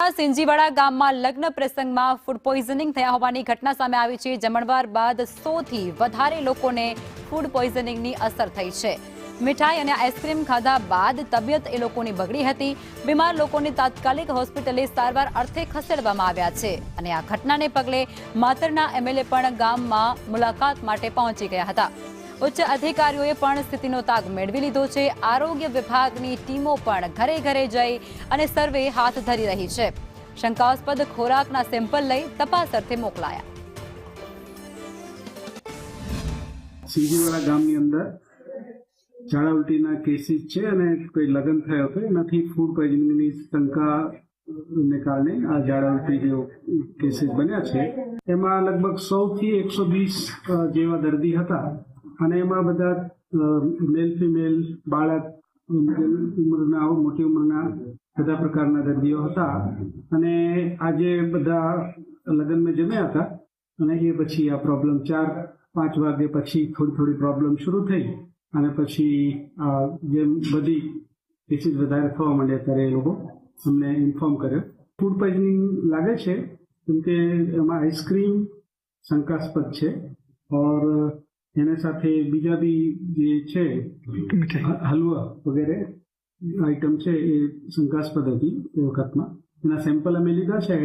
સુરતના સિંજીવાડા ગામમાં લગ્ન પ્રસંગમાં ફૂડ પોઈઝનિંગ થયા હોવાની ઘટના સામે આવી છે। જમણવાર બાદ 100 થી વધારે લોકોને ફૂડ પોઈઝનિંગની અસર થઈ છે। મીઠાઈ અને આઈસ્ક્રીમ ખાધા બાદ તબિયત એ લોકોની બગડી હતી। બીમાર લોકોને તાત્કાલિક હોસ્પિટલે સારવાર અર્થે ખસેડવામાં આવ્યા છે અને આ ઘટનાને પગલે માતરના એમએલએ પણ ગામમાં મુલાકાત માટે પહોંચી ગયા હતા। ઉચ્ચ અધિકારીઓએ પણ સ્થિતિનો તાગ મેળવી લીધો છે। આરોગ્ય વિભાગની ટીમો પણ ઘરે ઘરે જઈ અને સર્વે હાથ ધરી રહી છે। શંકાસ્પદ ખોરાકના સેમ્પલ લઈ તપાસ અર્થે મોકલાયા। સિંજીવાડા ગામની અંદર ઝાડા ઉલટીના કેસીસ છે અને કોઈ લગ્ન થયો હતો એનાથી ફૂડ પોઈઝનિંગની શંકાને કારણે આ ઝાડા ઉલટી જેવો કેસીસ બન્યા છે। એમાં લગભગ 100 થી 120 જેવા દર્દી હતા અને એમાં બધા મેલ ફિમેલ બાળક ઉંમરના મોટી ઉંમરના બધા પ્રકારના દર્દીઓ હતા અને આજે બધા લગ્નમાં જમ્યા હતા અને એ પછી આ પ્રોબ્લેમ 4-5 વાગે પછી થોડી પ્રોબ્લેમ શરૂ થઈ અને પછી જેમ બધી કેસીસ વધારે થવા માંડ્યા ત્યારે એ લોકો અમને ઇન્ફોર્મ કર્યો। ફૂડ પોઈઝનિંગ લાગે છે કેમ કે એમાં આઈસ્ક્રીમ શંકાસ્પદ છે और એના સાથે બીજા બી જે છે હલવા વગેરે આઈટમ છે એ શંકાસ્પદ હતી એ વખતમાં। એના સેમ્પલ અમે લીધા છે।